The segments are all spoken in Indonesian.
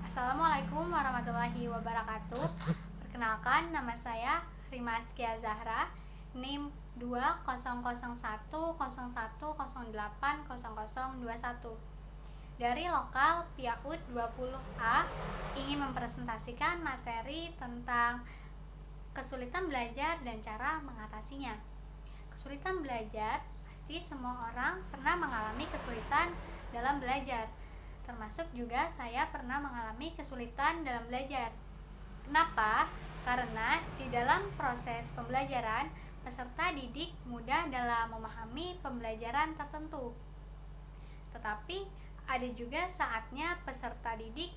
Assalamualaikum warahmatullahi wabarakatuh. Perkenalkan, nama saya Rima Askia Zahra, NIM 20010108021 dari lokal PIAUD 20A, ingin mempresentasikan materi tentang kesulitan belajar dan cara mengatasinya. Kesulitan belajar, pasti semua orang pernah mengalami kesulitan dalam belajar. Termasuk juga saya pernah mengalami kesulitan dalam belajar. Kenapa? Karena di dalam proses pembelajaran, peserta didik mudah dalam memahami pembelajaran tertentu. Tetapi ada juga saatnya peserta didik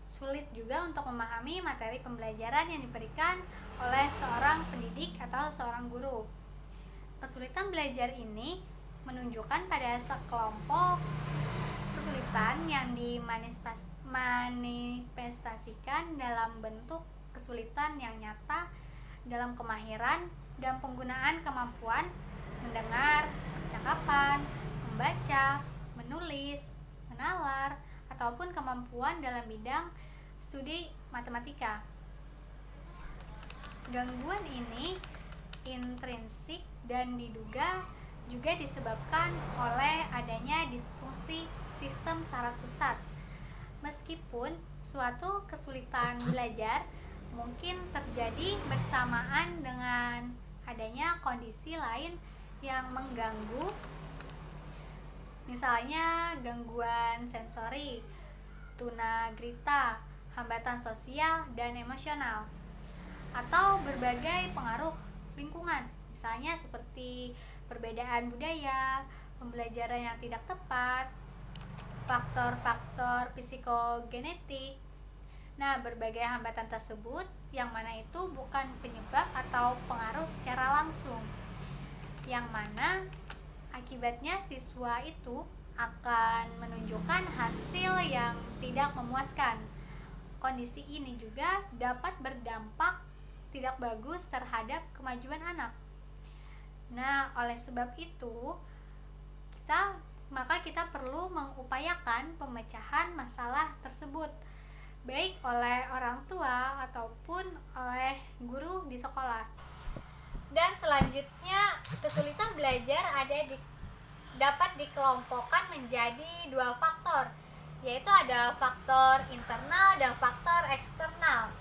sulit juga untuk memahami materi pembelajaran yang diberikan oleh seorang pendidik atau seorang guru. Kesulitan belajar ini menunjukkan pada sekelompok kesulitan yang dimanifestasikan dalam bentuk kesulitan yang nyata dalam kemahiran dan penggunaan kemampuan mendengar, percakapan, membaca, menulis, menalar, ataupun kemampuan dalam bidang studi matematika. Gangguan ini intrinsik dan diduga juga disebabkan oleh adanya disfungsi sistem saraf pusat. Meskipun suatu kesulitan belajar mungkin terjadi bersamaan dengan adanya kondisi lain yang mengganggu, misalnya gangguan sensori, tunagrita, hambatan sosial dan emosional, atau berbagai pengaruh lingkungan, misalnya seperti perbedaan budaya, pembelajaran yang tidak tepat, faktor-faktor psikogenetik. Nah, berbagai hambatan tersebut yang mana itu bukan penyebab atau pengaruh secara langsung, yang mana akibatnya siswa itu akan menunjukkan hasil yang tidak memuaskan. Kondisi ini juga dapat berdampak tidak bagus terhadap kemajuan anak. Nah, oleh sebab itu, kita perlu mengupayakan pemecahan masalah tersebut, baik oleh orang tua ataupun oleh guru di sekolah. Dan selanjutnya, kesulitan belajar dapat dikelompokkan menjadi dua faktor, yaitu ada faktor internal dan faktor eksternal.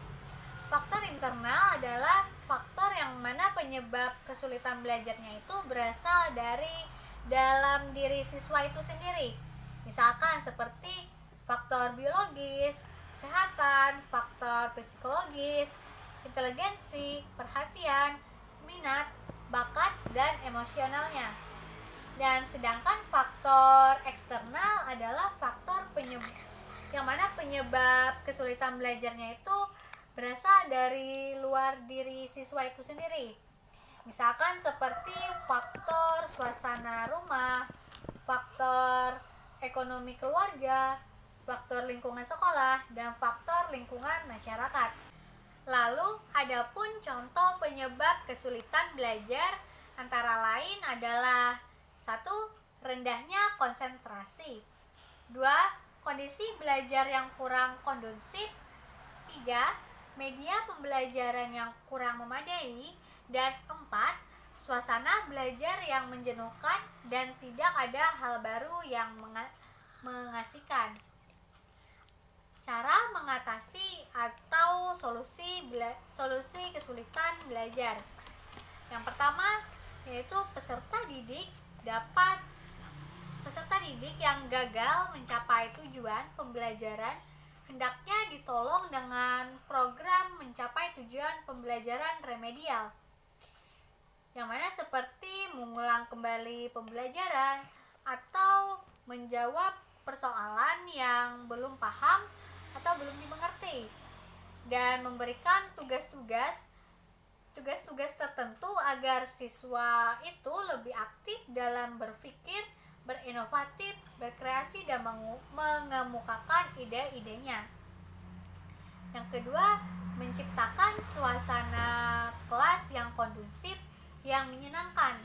Faktor internal adalah faktor yang mana penyebab kesulitan belajarnya itu berasal dari dalam diri siswa itu sendiri. Misalkan seperti faktor biologis, kesehatan, faktor psikologis, inteligensi, perhatian, minat, bakat, dan emosionalnya. Dan sedangkan faktor eksternal adalah faktor yang mana penyebab kesulitan belajarnya itu berasal dari luar diri siswa itu sendiri. Misalkan seperti faktor suasana rumah, faktor ekonomi keluarga, faktor lingkungan sekolah, dan faktor lingkungan masyarakat. Lalu, adapun contoh penyebab kesulitan belajar antara lain adalah 1. Rendahnya konsentrasi, 2. Kondisi belajar yang kurang kondusif, 3. Media pembelajaran yang kurang memadai, dan 4. Suasana belajar yang menjenuhkan dan tidak ada hal baru yang mengasihkan. Cara mengatasi atau solusi kesulitan belajar. Yang pertama yaitu peserta didik yang gagal mencapai tujuan pembelajaran hendaknya ditolong dengan program mencapai tujuan pembelajaran remedial, yang mana seperti mengulang kembali pembelajaran atau menjawab persoalan yang belum paham atau belum dimengerti, dan memberikan tugas-tugas tertentu agar siswa itu lebih aktif dalam berpikir, berinovatif, berkreasi, dan mengemukakan ide-idenya. Yang kedua, menciptakan suasana kelas yang kondusif, yang menyenangkan.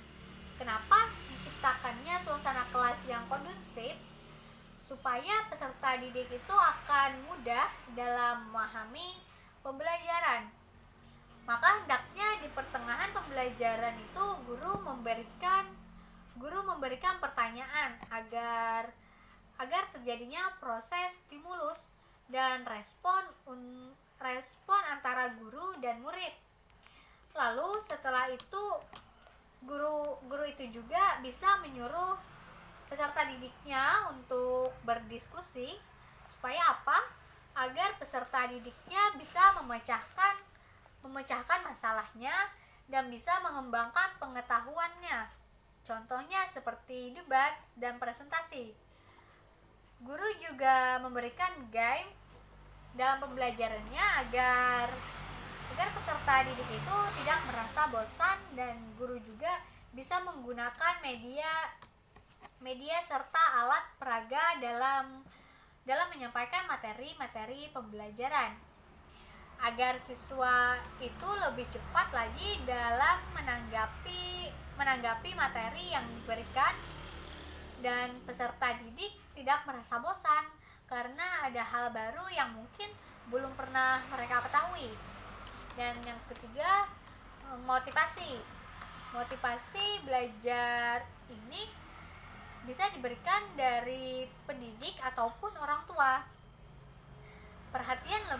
Kenapa diciptakannya suasana kelas yang kondusif? supaya peserta didik itu akan mudah dalam memahami pembelajaran. Maka hendaknya di pertengahan pembelajaran itu guru memberikan pertanyaan agar terjadinya proses stimulus dan respon antara guru dan murid. Lalu setelah itu guru itu juga bisa menyuruh peserta didiknya untuk berdiskusi supaya apa? Agar peserta didiknya bisa memecahkan masalahnya dan bisa mengembangkan pengetahuannya. Contohnya seperti debat dan presentasi. Guru juga memberikan game dalam pembelajarannya agar peserta didik itu tidak merasa bosan, dan guru juga bisa menggunakan media serta alat peraga dalam menyampaikan materi pembelajaran agar siswa itu lebih cepat lagi dalam menanggapi materi yang diberikan, dan peserta didik tidak merasa bosan karena ada hal baru yang mungkin belum pernah mereka ketahui. Dan yang ketiga, motivasi belajar ini bisa diberikan dari pendidik ataupun orang tua. Perhatian yang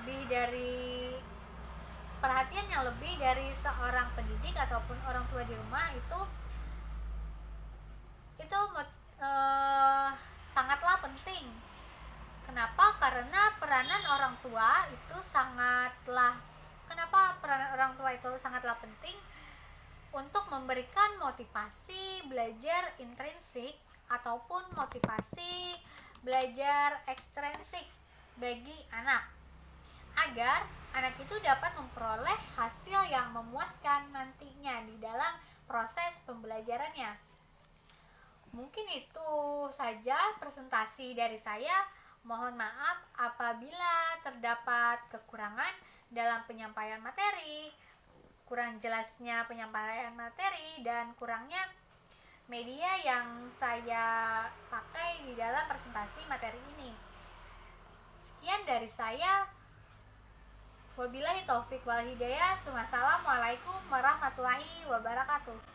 lebih dari seorang pendidik ataupun orang tua di rumah itu sangatlah penting. Kenapa? Karena peranan orang tua itu sangatlah penting untuk memberikan motivasi belajar intrinsik ataupun motivasi belajar ekstrinsik bagi anak, agar anak itu dapat memperoleh hasil yang memuaskan nantinya di dalam proses pembelajarannya. Mungkin itu saja presentasi dari saya. Mohon maaf apabila terdapat kekurangan dalam penyampaian materi, kurang jelasnya penyampaian materi, dan kurangnya media yang saya pakai di dalam presentasi materi ini. Sekian dari saya. Wabillahi taufik wal hidayah. Wassalamualaikum warahmatullahi wabarakatuh.